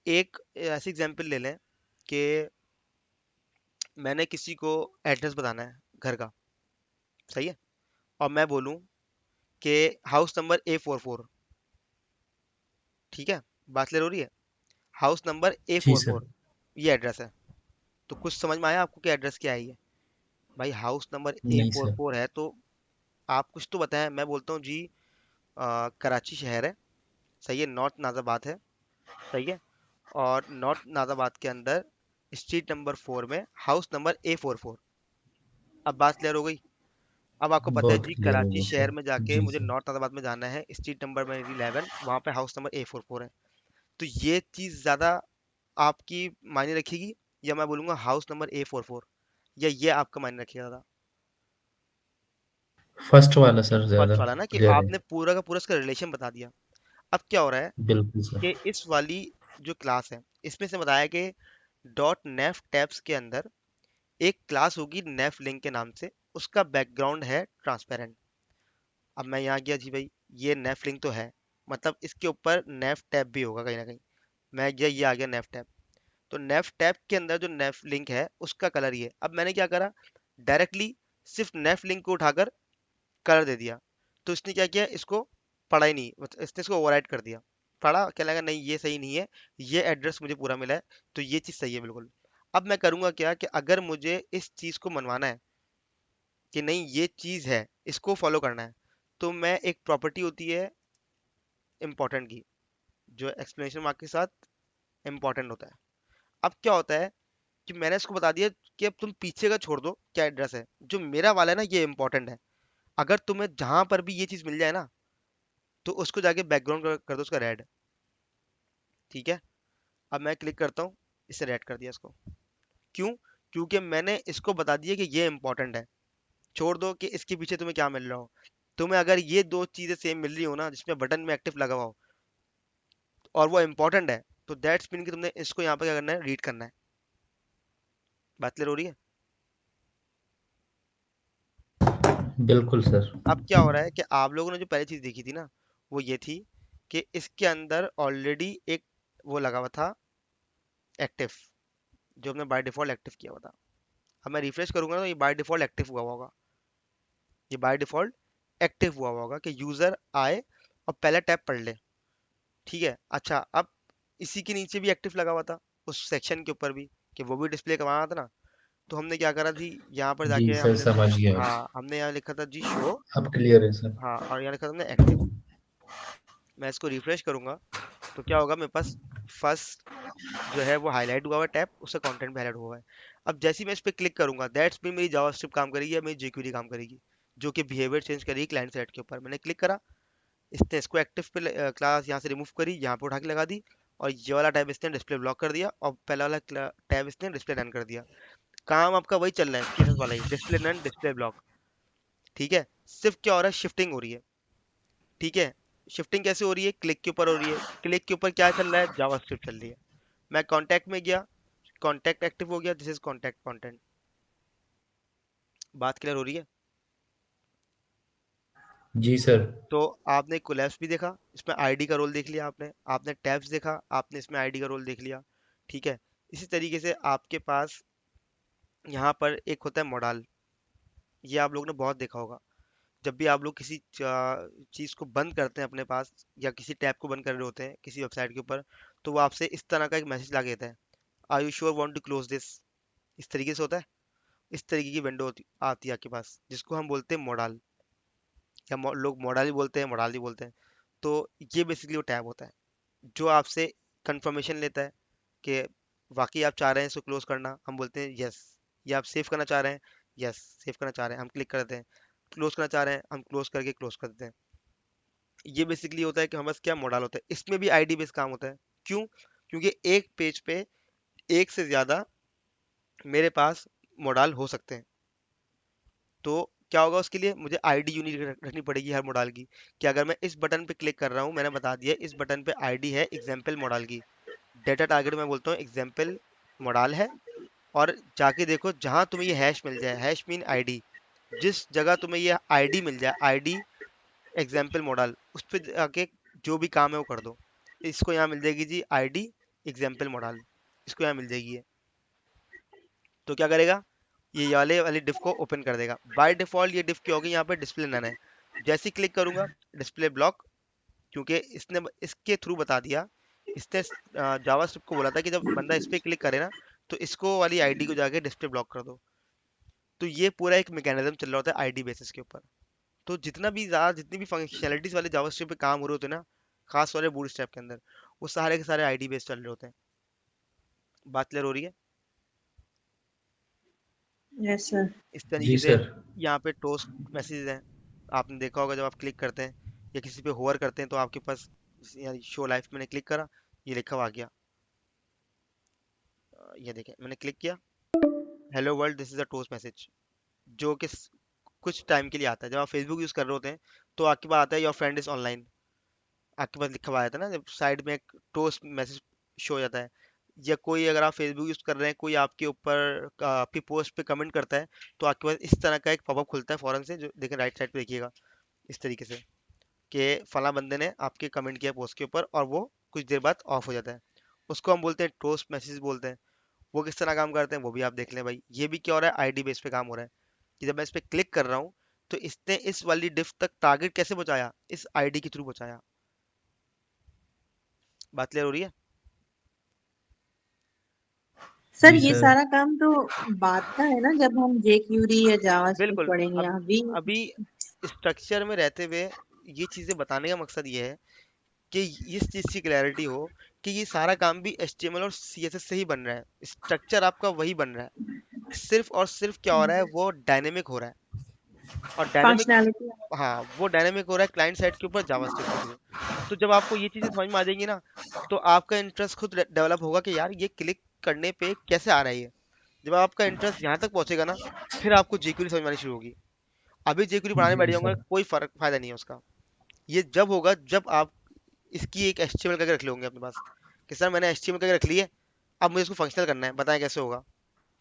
एक ऐसी एग्जांपल ले लें कि मैंने किसी को एड्रेस बताना है घर का, सही है, और मैं बोलूं कि हाउस नंबर A44, ठीक है, बात क्लियर हो रही है? House number A G four sir. Four ये एड्रेस है। तो कुछ समझ में आया आपको कि एड्रेस क्या है ये? भाई हाउस नंबर ए नहीं फोर सर। फोर है तो आप कुछ तो बताएं। मैं बोलता हूँ जी, कराची शहर है, सही है, नॉर्थ नाजाबाद है, सही है, और नॉर्थ नाजाबाद के अंदर स्ट्रीट नंबर 4 में हाउस नंबर A44। अब बात क्लियर हो गई। अब आपको पता है बहुत जी, क्लियर हो कराची गया शहर सर। में जाके जी मुझे सर। नॉर्थ नाजाबाद में जाना है, स्ट्रीट नंबर मेरी 11, वहाँ पे हाउस नंबर A44 है। तो ये चीज़ ज़्यादा आपकी मायने रखेगी, या मैं बोलूँगा हाउस नंबर A44, या ये आपका मायने रखेगा ज़्यादा? फर्स्ट वाला सर फर्स्ट ज़्यादा वाला ना, कि क्लियर है। आपने पूरा का पूरा इसका रिलेशन बता दिया। अब क्या हो रहा है बिल्कुल सर। कि इस वाली जो क्लास है, इसमें से बताया कि डॉट नेफ टैब्स के अंदर एक क्लास होगी नेफ लिंक के नाम से, उसका बैकग्राउंड है ट्रांसपेरेंट। अब मैं यहाँ गया जी, भाई ये नेफ लिंक तो है, मतलब इसके ऊपर नेफ टैब भी होगा कहीं ना कहीं। मैं गया, ये आ गया नेफ टैब। तो नेफ टैब के अंदर जो नेफ लिंक है उसका कलर ये है। अब मैंने क्या करा, डायरेक्टली सिर्फ नेफ लिंक को उठाकर कलर दे दिया। तो इसने क्या किया, इसको पढ़ा ही नहीं, मतलब इसने इसको ओवरराइट कर दिया। पढ़ा, क्या लगा, नहीं ये सही नहीं है, ये एड्रेस मुझे पूरा मिला है, तो ये चीज़ सही है बिल्कुल। अब मैं करूँगा क्या, कि अगर मुझे इस चीज़ को मनवाना है कि नहीं ये चीज़ है, इसको फॉलो करना है, तो मैं एक प्रॉपर्टी होती है इम्पोर्टेंट की, जो एक्सप्लेनेशन मार्क के साथ इम्पोर्टेंट होता है। अब क्या होता है कि मैंने इसको बता दिया कि अब तुम पीछे का छोड़ दो, क्या एड्रेस है, जो मेरा वाला है ना ये इंपॉर्टेंट है। अगर तुम्हें जहां पर भी ये चीज मिल जाए ना, तो उसको जाके बैकग्राउंड कर दो उसका रेड, ठीक है। अब मैं क्लिक करता हूँ, इसे रेड कर दिया इसको। क्यों? क्योंकि मैंने इसको बता दिया कि ये इंपॉर्टेंट है। छोड़ दो कि इसके पीछे तुम्हें क्या मिल रहा हो, तुम्हें अगर ये दो चीजें सेम मिल रही हो ना, जिसमें बटन में एक्टिव लगा हुआ हो और वो इंपॉर्टेंट है, तो दैट्स मीन कि तुमने इसको यहाँ पे क्या करना है, रीड करना है। बात क्लियर हो रही है? बिल्कुल सर। अब क्या हो रहा है कि आप लोगों ने जो पहली चीज देखी थी ना, वो ये थी कि इसके अंदर ऑलरेडी एक वो लगा हुआ था एक्टिव, जो हमने बाय डिफॉल्ट एक्टिव किया हुआ था। अब मैं रिफ्रेश करूंगा तो ये बाय डिफॉल्ट एक्टिव हुआ होगा, ये बाय डिफॉल्ट एक्टिव हुआ होगा कि यूजर आए और पहला टैब पढ़ ले, ठीक है। अच्छा, अब इसी के नीचे भी एक्टिव लगा हुआ था, उस सेक्शन के ऊपर भी, कि वो भी डिस्प्ले करवाना था ना। तो हमने क्या करा जी, यहाँ पर जी जाके सर, हमने, समझ गया। हाँ हमने यहाँ लिखा था जी शो, अब क्लियर है सर। हाँ, और यहाँ लिखा था हमने एक्टिव। मैं इसको रिफ्रेश करूंगा तो क्या होगा, मेरे पास फर्स्ट जो है वो हाईलाइट हुआ हुआ है टैब, उसका कंटेंट भी हाईलाइट हुआ है। अब जैसे ही मैं इस पर क्लिक करूंगा, दैट्स मीन मेरी जावास्क्रिप्ट काम करेगी या मेरी jQuery काम करेगी, जो कि बिहेवियर चेंज करेगी क्लाइंट साइड के ऊपर। मैंने क्लिक करा, इसने इसको एक्टिव पे क्लास यहाँ से रिमूव करी, यहाँ पे उठा के लगा दी, और ये वाला टैब इसने डिस्प्ले ब्लॉक कर दिया, और पहला वाला टैब इसने डिस्प्ले नन कर दिया। काम आपका वही चल रहा है, सीएसएस वाला ही, डिस्प्ले नन डिस्प्ले ब्लॉक, ठीक है। सिर्फ क्या हो रहा है, शिफ्टिंग हो रही है, ठीक है। शिफ्टिंग कैसे हो रही है, क्लिक के ऊपर हो रही है। क्लिक के ऊपर क्या चल रहा है, जावास्क्रिप्ट चल रही है। मैं कॉन्टैक्ट में गया, कॉन्टैक्ट एक्टिव हो गया, दिस इज कॉन्टैक्ट कंटेंट। बात क्लियर हो रही है? जी सर। तो आपने कोलैप्स भी देखा, इसमें आईडी का रोल देख लिया आपने, आपने टैब्स देखा, आपने इसमें आईडी का रोल देख लिया, ठीक है। इसी तरीके से आपके पास यहाँ पर एक होता है मॉडल, ये आप लोगों ने बहुत देखा होगा। जब भी आप लोग किसी चीज़ को बंद करते हैं अपने पास, या किसी टैब को बंद कर रहे होते हैं किसी वेबसाइट के ऊपर, तो वो आपसे इस तरह का एक मैसेज ला के देता है, are you sure want to close this. इस तरीके से होता है, इस तरीके की विंडो आती है आपके पास, जिसको हम बोलते हैं मॉडल, या लोग मॉडल ही बोलते हैं, मॉडल ही बोलते हैं। तो ये बेसिकली वो टैब होता है जो आपसे कंफर्मेशन लेता है कि वाकई आप चाह रहे हैं इसको क्लोज करना, हम बोलते हैं यस। या आप सेव करना चाह रहे हैं, यस सेव करना चाह रहे हैं, हम क्लिक कर देते हैं। क्लोज करना चाह रहे हैं, हम क्लोज करके क्लोज कर देते हैं। ये बेसिकली होता है कि हमारे पास क्या मॉडल होता है, इसमें भी आईडी बेस्ड काम होता है। क्यों? क्योंकि एक पेज पे एक से ज्यादा मेरे पास मॉडल हो सकते हैं। तो क्या होगा, उसके लिए मुझे आईडी यूनिक रखनी पड़ेगी हर मॉडल की। कि अगर मैं इस बटन पे क्लिक कर रहा हूँ, मैंने बता दिया इस बटन पे आईडी है एग्जाम्पल मॉडल की, डेटा टारगेट मैं बोलता हूँ एग्जाम्पल मॉडल है। और जाके देखो जहां तुम्हें ये हैश मिल जाए, हैश मीन आईडी, जिस जगह तुम्हें ये आईडी मिल जाए, आईडी एग्जाम्पल मॉडल, उस पर जाके जो भी काम है वो कर दो। इसको यहाँ मिल जाएगी जी आईडी एग्जाम्पल मॉडल, इसको यहाँ मिल जाएगी ये। तो क्या करेगा, ये वाले वाली डिफ को ओपन कर देगा। बाय डिफॉल्ट ये डिफ क्या होगी, यहाँ पे डिस्प्ले नन है। जैसे ही क्लिक करूंगा, डिस्प्ले ब्लॉक, क्योंकि इसने इसके थ्रू बता दिया, इसने जावास्क्रिप्ट को बोला था कि जब बंदा इस पे क्लिक करे ना, तो इसको वाली आईडी को जाके डिस्प्ले ब्लॉक कर दो। तो ये पूरा एक मैकेनिज्म चल रहा होता है आईडी बेसिस के ऊपर। तो जितना भी ज़्यादा जितनी भी फंक्शनैलिटीज वाले जावास्क्रिप्ट पे काम हो रहे होते हैं ना, खास वाले बूटस्ट्रैप के अंदर, वो सारे के सारे आईडी बेस्ड चल रहे होते हैं। बात क्लियर हो रही है? Yes sir. इस तरीके जी से सर। यहाँ पे टोस्ट मैसेज हैं। आपने देखा होगा जब आप क्लिक करते हैं या किसी पे होवर करते हैं, तो आपके पास शो लाइफ, मैंने क्लिक करा, ये लिखा हुआ आ गया। ये देखें, मैंने क्लिक किया, hello world this is a toast message, जो कि कुछ टाइम के लिए आता है। जब आप फेसबुक यूज कर रहे होते हैं, तो आपके पास आता है योर फ्रेंड इज ऑनलाइन, आपके पास लिखा हुआ आता है ना, जब साइड में एक टोस्ट मैसेज शो हो जाता है। या कोई अगर आप फेसबुक यूज कर रहे हैं, कोई आपके ऊपर आपकी पोस्ट पे कमेंट करता है, तो आपके पास इस तरह का एक पॉपअप खुलता है फौरन से, जो देखें राइट साइड पे देखिएगा, इस तरीके से, कि फला बंदे ने आपके कमेंट किया पोस्ट के ऊपर, और वो कुछ देर बाद ऑफ हो जाता है। उसको हम बोलते हैं टोस्ट मैसेज बोलते हैं। वो किस तरह काम करते हैं वो भी आप देख लें भाई। ये भी क्या हो रहा है, आईडी बेस पे काम हो रहा है। कि जब मैं इस पे क्लिक कर रहा हूँ, तो इसने इस वाली डिफ तक टारगेट कैसे पहुंचाया, इस आईडी के थ्रू पहुंचाया। बात क्लियर हो रही है? सर जी ये सर। सारा काम तो बाद का है ना, जब हम जेक्यूरी या जावास्क्रिप्ट बिल्कुल। पढ़ेंगे अब अभी। अभी स्ट्रक्चर में रहते हुए ये चीजें बताने का मकसद ये है कि इस चीज की क्लैरिटी हो कि ये सारा काम भी HTML और CSS से ही बन रहा है, स्ट्रक्चर आपका वही बन रहा है। सिर्फ और सिर्फ क्या हो रहा है, वो डायनेमिक हो रहा है। और डायनेमिक, फंक्शनैलिटी। हाँ वो डायनेमिक हो रहा है क्लाइंट साइड के ऊपर जावास्क्रिप्ट के थ्रू। तो जब आपको ये चीजें समझ में आ जाएंगी ना, तो आपका इंटरेस्ट खुद डेवलप होगा कि यार ये क्लिक करने पे कैसे आ रहा है ये। जब आपका इंटरेस्ट यहाँ तक पहुंचेगा ना, फिर आपको जेक्यूरी समझ में आनी शुरू होगी। अभी जेक्यूरी बनाने बैठ जी जाऊंगा, सर। कोई फर्क फायदा नहीं है उसका। ये जब होगा जब आप इसकी एक HTML करके रख लोगे अपने पास, कि सर मैंने HTML करके रख ली है, अब मुझे इसको फंक्शनल करना है, बताएं कैसे होगा।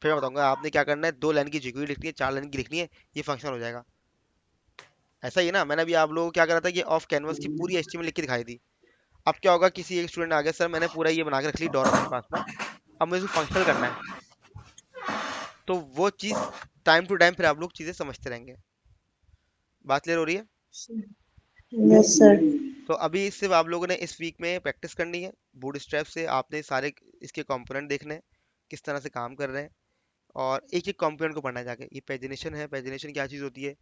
फिर मैं बताऊंगा आपने क्या करना है, 2 लाइन की जेक्यूरी लिखनी है, 4 लाइन की लिखनी है, ये फंक्शनल हो जाएगा। ऐसा ही है ना, मैंने अभी आप लोगों को क्या करा था कि ऑफ कैनवस की पूरी HTML लिख के दिखाई थी। अब क्या होगा, किसी एक स्टूडेंट आ गया, सर मैंने पूरा ये बना के रख ली डोर अपने पास ना, अब मुझे इसको फंक्शनल करना है। तो वो चीज़ टाइम टू टाइम फिर आप लोग चीज़ें समझते रहेंगे। बात क्लियर हो रही है? Yes sir. तो अभी सिर्फ आप लोगों ने इस वीक में प्रैक्टिस करनी है। बूटस्ट्रैप से आपने सारे इसके कंपोनेंट देखने हैं, किस तरह से काम कर रहे हैं, और एक एक कंपोनेंट को पढ़ना है जाके। ये पेजिनेशन है, पेजिनेशन क्या चीज़ होती है।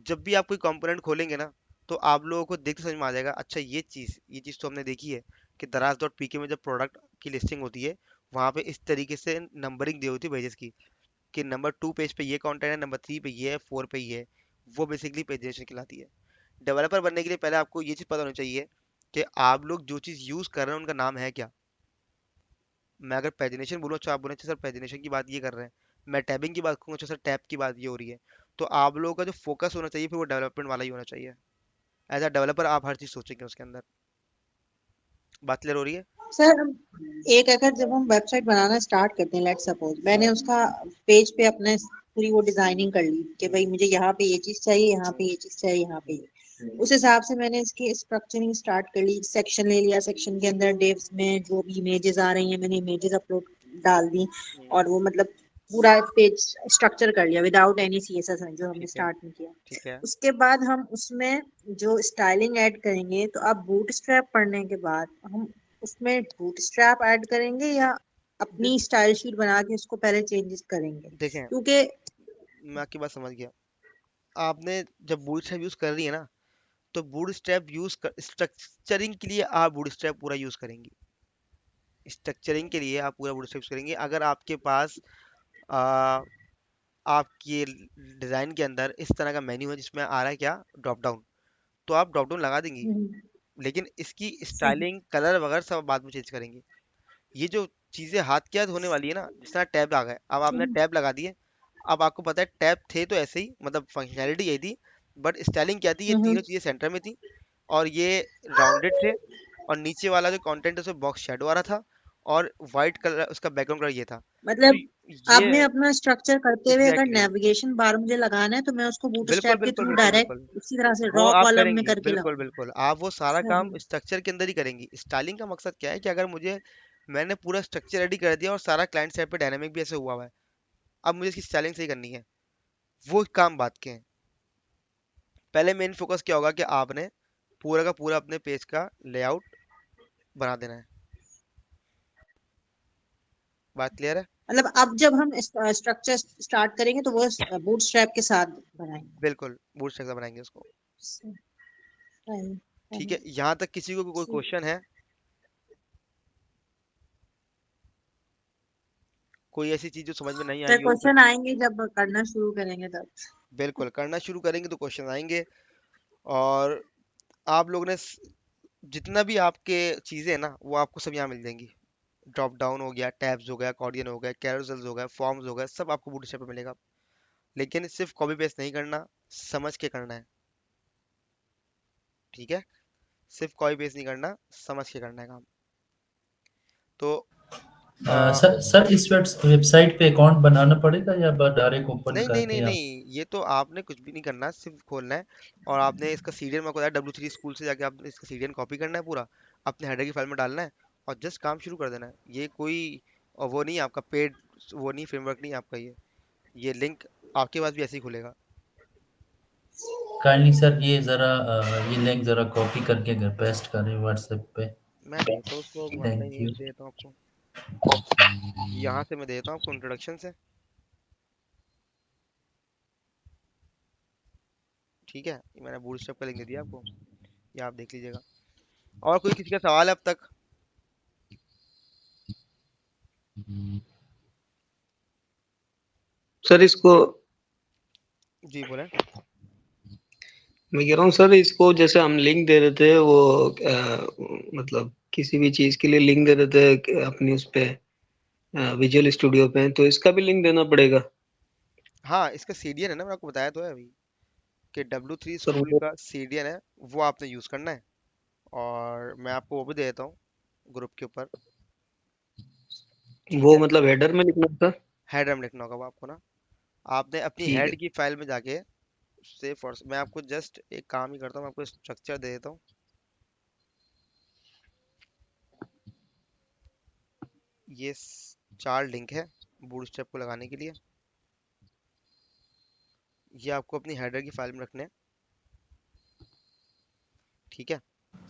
जब भी आप कोई कंपोनेंट खोलेंगे ना, तो आप लोगों को देख के समझ में आ जाएगा, अच्छा ये चीज़ तो हमने देखी है कि दराज डॉट पी के में जब प्रोडक्ट की लिस्टिंग होती है, वहाँ पे इस तरीके से नंबरिंग दी होती है पेजेस की, कि नंबर 2 पेज पे ये कंटेंट है, नंबर 3 पे ये है, 4 पे ये है। वो बेसिकली पेजिनेशन कहलाती है। डेवलपर बनने के लिए पहले आपको ये चीज़ पता होनी चाहिए कि आप लोग जो चीज़ यूज़ कर रहे हैं उनका नाम है क्या। मैं अगर पेजिनेशन बोलूँ, अच्छा आप बोले, अच्छा सर पेजिनेशन की बात ये कर रहे हैं, मैं टैबिंग की बात करूँ, अच्छा सर टैब की बात ये हो रही है। तो आप लोगों का जो फोकस होना चाहिए, फिर वो डेवलपमेंट वाला ही होना चाहिए। एज अ डेवलपर आप हर चीज़ सोचेंगे उसके अंदर। बात क्लियर हो रही है? सर एक अगर जब हम वेबसाइट बनाना स्टार्ट करते हैं, लेट्स सपोज मैंने उसका पेज पे अपने पूरी वो डिजाइनिंग कर ली कि हम्म, भाई मुझे यहाँ पे ये चीज चाहिए, यहाँ हम्म, पे ये चीज चाहिए, यहाँ पे हम्म, उस हिसाब से मैंने इसकी स्ट्रक्चरिंग स्टार्ट कर ली, सेक्शन ले लिया, सेक्शन के अंदर डिव्स में जो भी इमेजेस आ रही हैं मैंने इमेजेस अपलोड डाल दी, हम्म, और वो मतलब पूरा पेज स्ट्रक्चर कर लिया विदाउट एनी सीएसएस जो हमने ठीक है, स्टार्ट में किया। ठीक है। उसके बाद हम उसमें जो स्टाइलिंग ऐड करेंगे, तो अब बूटस्ट्रैप पढ़ने के बाद हम उसमें बूटस्ट्रैप ऐड करेंगे या देख अपनी स्टाइल शीट बना के उसको पहले चेंजेस करेंगे, देखें, क्योंकि मैं आपकी बात समझ गया। आपने जब बूटस्ट्रैप यूज़ कर रही है ना, तो बूटस्ट्रैप यूज़ कर स्ट्रक्चरिंग के लिए आप बूटस्ट्रैप पूरा यूज़ करेंगी। स्ट्रक्चरिंग के लिए आप पूरा बूटस्ट्रैप यूज करेंगे। अगर आपके पास आ, आपकी डिजाइन के अंदर इस तरह का मेन्यू है जिसमें आ रहा है क्या, ड्रॉप डाउन, तो आप ड्रॉप डाउन लगा देंगी, हम्म, लेकिन इसकी सही। स्टाइलिंग कलर वगैरह सब बाद में चेंज करेंगे। ये जो चीजें हाथ के हाथ होने वाली है ना, जिस तरह टैब आ गए, अब आपने हम्म, टैब लगा दिए, अब आपको पता है टैब थे तो ऐसे ही, मतलब फंक्शनैलिटी यही थी, बट स्टाइलिंग क्या थी, ये हम्म, तीनों चीजें सेंटर में थी और ये राउंडेड थे, और नीचे वाला जो कंटेंट है उसमें बॉक्स शेडो आ रहा था, और वाइट कलर उसका बैकग्राउंड कलर ये था। तो मतलब ये आपने अपना स्ट्रक्चर करते हुए अगर एग्जैक्टली नेविगेशन बार मुझे लगाना है तो मैं उसको बिल्कुल बूटस्ट्रैप के बिल्कुल थ्रू बिल्कुल बिल्कुल डायरेक्ट उसी तरह से वो रॉ आप कॉलम में करेंगी, करके बिल्कुल लगाऊंगा। बिल्कुल आप वो सारा काम सही। स्ट्रक्चर के अंदर ही करेंगी। स्टाइलिंग का मकसद क्या है कि अगर मुझे, मैंने पूरा स्ट्रक्चर रेडी कर दिया और सारा क्लाइंट साइड पे डायनामिक भी ऐसे हुआ हुआ है, अब मुझे इसकी स्टाइलिंग सही करनी है, वो काम बात के हैं। पहले मेन फोकस क्या होगा कि आपने पूरा का पूरा अपने पेज का लेआउट बना देना है। बात क्लियर है? मतलब अब जब हम स्ट्रक्चर स्टार्ट करेंगे तो वो बूटस्ट्रैप के साथ बनाएंगे। बिल्कुल बूटस्ट्रैप से बनाएंगे उसको। सही। सही। ठीक सही। है, यहाँ तक किसी को कोई सही। क्वेश्चन है? कोई ऐसी चीज जो समझ में नहीं सर आई हो कुछ? क्वेश्चन आएंगे जब करना शुरू करेंगे तब। बिल्कुल, करना शुरू करेंगे तो क्वेश्चन आएंगे। और आप लोगों ने जितना भी आपके चीजें हैं ना, वो आपको सब यहाँ मिल जाएंगी। ड्रॉप डाउन हो गया, टैब्स हो गया, अकॉर्डियन हो गया, कैरोसेल्स हो गया, फॉर्म्स हो गया, सब आपको बूटस्ट्रैप पे मिलेगा। लेकिन सिर्फ कॉपी पेस्ट नहीं करना, समझ के करना है। ठीक है, सिर्फ कॉपी पेस्ट नहीं करना, समझ के करना है काम। तो आ, सर सर इस वेबसाइट पे अकाउंट बनाना पड़ेगा या बस डायरेक्ट ओपन नहीं नहीं नहीं करके आप? नहीं, ये तो आपने कुछ भी नहीं करना, सिर्फ खोलना है। और आपने इसका सीरियल मेरे को बताया, W3 स्कूल से जाके आपने इसका सीरियल कॉपी करना है पूरा, अपने हेडर की फाइल में डालना है, और जस्ट काम शुरू कर देना है। ये कोई वो नहीं है आपका पेड, वो नहीं, फ्रेमवर्क नहीं है आपका ये लिंक आपके पास भी ऐसे ही खुलेगा। काइंडली सर ये ज़रा ये लिंक ज़रा कॉपी करके घर पेस्ट करें व्हाट्सएप पे। मैं देता हूँ उसको, मानना ही थैंक नहीं है, यू। देता हूँ आपको। यहाँ से मैं देता हूँ आपको इंट्रोडक्शन से। ठीक है, ये मैंने बूटस्ट्रैप का लिंक दे दिया आपको, ये आप देख लीजिएगा। और कोई किसी का सवाल है अब तक? सर इसको जी बोले। मैं कह रहा हूँ सर, इसको जैसे हम लिंक दे रहे थे वो मतलब किसी भी चीज के लिए लिंक दे रहे थे अपनी उस पे विजुअल स्टूडियो पे, तो इसका भी लिंक देना पड़ेगा? हाँ, इसका सीडीएन है ना, मैंने आपको बताया तो है अभी कि W3 सर स्कूल का सीडीएन है, वो आपने यूज करना है। और मैं आपको वो भी दे देता हूँ ग्रुप के ऊपर। ठीक वो है, मतलब हेडर में लिखना था? हेडर में लिखना होगा वो आपको ना। आपने अपनी ठीक है। हेड की फाइल में जाके से फॉर, मैं आपको जस्ट एक काम ही करता हूँ, मैं आपको स्ट्रक्चर दे देता हूँ। ये 4 लिंक है बूटस्ट्रैप को लगाने के लिए। ये आपको अपनी हेडर की फाइल में रखने हैं। ठीक है,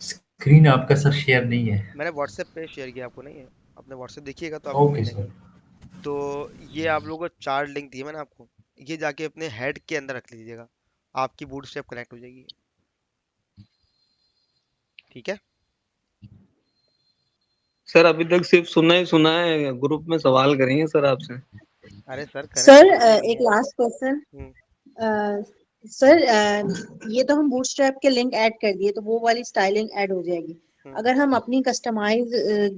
स्क्रीन आपका सर शेयर नहीं है। मैंने व्हाट्सएप पे शेयर किया आपको, नहीं है? अपने व्हाट्सएप देखिएगा तो आपको ओके मिल सर। जाएंगे। तो ये आप लोगों को 4 लिंक दिए मैंने आपको, ये जाके अपने हेड के अंदर रख लीजिएगा, आपकी बूटस्ट्रैप कनेक्ट हो जाएगी। ठीक है। सर अभी तक सिर्फ सुना ही सुना है, ग्रुप में सवाल करेंगे सर आपसे। अरे सर करें, सर कोई इशू नहीं एक है। Last question. हम्म। सर ये तो हम बूटस्ट्रैप के लिंक ऐड कर दिए तो वो वाली स्टाइलिंग ऐड हो जाएगी। हम्म। अगर हम अपनी कस्टमाइज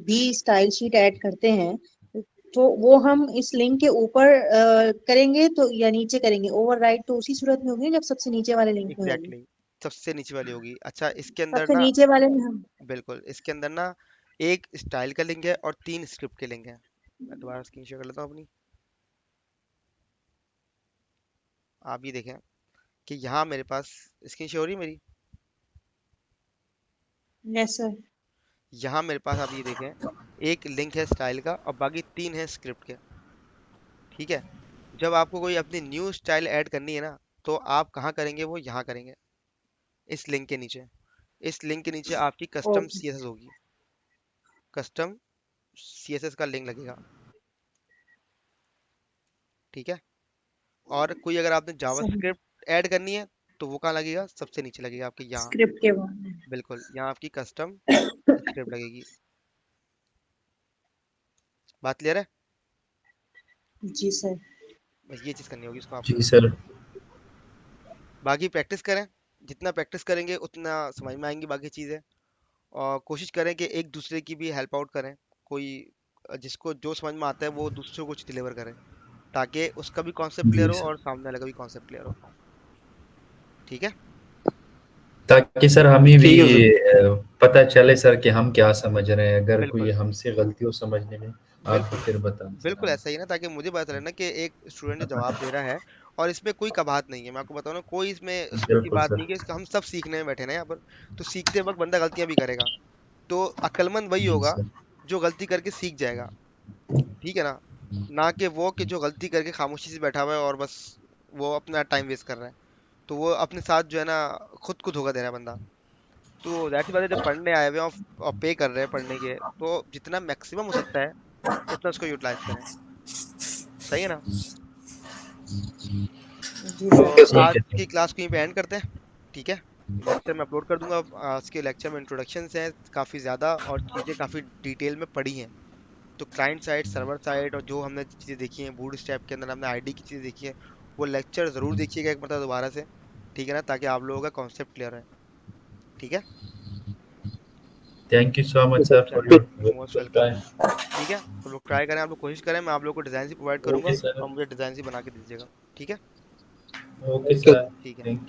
भी स्टाइल शीट ऐड करते हैं तो वो हम इस लिंक के ऊपर करेंगे तो या नीचे करेंगे? ओवरराइट तो उसी सूरत में होगी जब सबसे नीचे वाले लिंक में होगी। Exactly exactly। सबसे नीचे वाली होगी। अच्छा, इसके अंदर सबसे ना, नीचे वाले में हम। बिल्कुल इसके अंदर ना एक स्टाइल का लिंक है और 3 स्क्रिप्ट के लिंक है। मैं दोबारा स्क्रीन शेयर कर लेता हूँ अपनी, आप ये देखें कि यहाँ मेरे पास स्क्रीन शेयर हो रही है मेरी। Yes sir. यहाँ मेरे पास आप ये देखें, एक लिंक है स्टाइल का और बाकी 3 है स्क्रिप्ट के। ठीक है, जब आपको कोई अपनी न्यू स्टाइल ऐड करनी है ना, तो आप कहाँ करेंगे, वो यहाँ करेंगे, इस लिंक के नीचे। इस लिंक के नीचे आपकी कस्टम ओके। सीएसएस होगी, कस्टम सीएसएस का लिंक लगेगा। ठीक है, और कोई अगर आपने सही। जावास्क्रिप्ट ऐड करनी है तो वो कहाँ लगेगा, सबसे नीचे लगेगा आपके यहाँ। स्क्रिप्ट के बाद। बिल्कुल, यहाँ आपकी कस्टम स्क्रिप्ट लगेगी। बात क्लियर है? जी सर। बस ये चीज़ करनी होगी उसको जी आपको। सर। बाकी प्रैक्टिस करें, जितना प्रैक्टिस करेंगे उतना समझ में आएंगी बाकी चीज़ें। और कोशिश करें कि एक दूसरे की भी हेल्प आउट करें। कोई जिसको जो समझ में आता है वो दूसरों को डिलीवर करे, ताकि उसका भी कॉन्सेप्ट क्लियर जी हो सर। और सामने वाले का भी कॉन्सेप्ट क्लियर हो। ठीक है। ताकि सर हमें भी ठीक है सर। पता चले सर कि हम क्या समझ रहे हैं, अगर कोई बिल्कुल हमसे गलती हो समझने में, आप बिल्कुल फिर बताएं सर बिल्कुल हमें। ऐसा ही ना, ताकि मुझे पता चले ना कि एक स्टूडेंट जो जवाब दे रहा है और इसमें कोई कबाहत नहीं है। मैं आपको बताऊं ना, कोई इसमें उसकी की बिल्कुल बात सर। नहीं है कि हम सब सीखने में बैठे ना यहाँ पर। तो सीखते वक्त बंदा गलतियां भी करेगा, तो अक्लमंद वही जी होगा सर। जो गलती करके सीख जाएगा। ठीक है ना? ना कि वो कि जो गलती करके खामोशी से बैठा हुआ है और बस वो अपना टाइम वेस्ट कर रहा है। तो वो अपने साथ जो है ना, खुद को धोखा दे रहा है बंदा। तो जाहिर सी बात है, जब पढ़ने आए हुए हैं और पे कर रहे हैं पढ़ने के, तो जितना मैक्सिमम हो सकता है उतना उसको यूटिलाइज करें। सही है ना? जी तो सर। ठीक आज है की सर। क्लास को यहीं पे एंड करते हैं। ठीक है। लेक्चर में अपलोड कर दूंगा। आज के लेक्चर में इंट्रोडक्शन हैं काफ़ी ज़्यादा और चीज़ें काफ़ी डिटेल में पढ़ी हैं। तो क्लाइंट साइड, सर्वर साइड, और जो हमने चीज़ें देखी हैं बूट स्ट्रैप के अंदर हमने आईडी की चीज़ें देखी है, वो लेक्चर ज़रूर देखिएगा एक मतलब दोबारा से। ठीक है ना? ताकि आप लोगों का कॉन्सेप्ट क्लियर है। ठीक है। Thank you so much sir for चलिए, your most valuable welcome. Time. ठीक है, तो लोग ट्राई करें, आप लोग कोशिश करें। मैं आप लोग को डिज़ाइन ही प्रोवाइड ओके करूंगा सर। और मुझे डिज़ाइन ही बना के दीजिएगा। ठीक है। Okay sir. ठीक है। Thank you.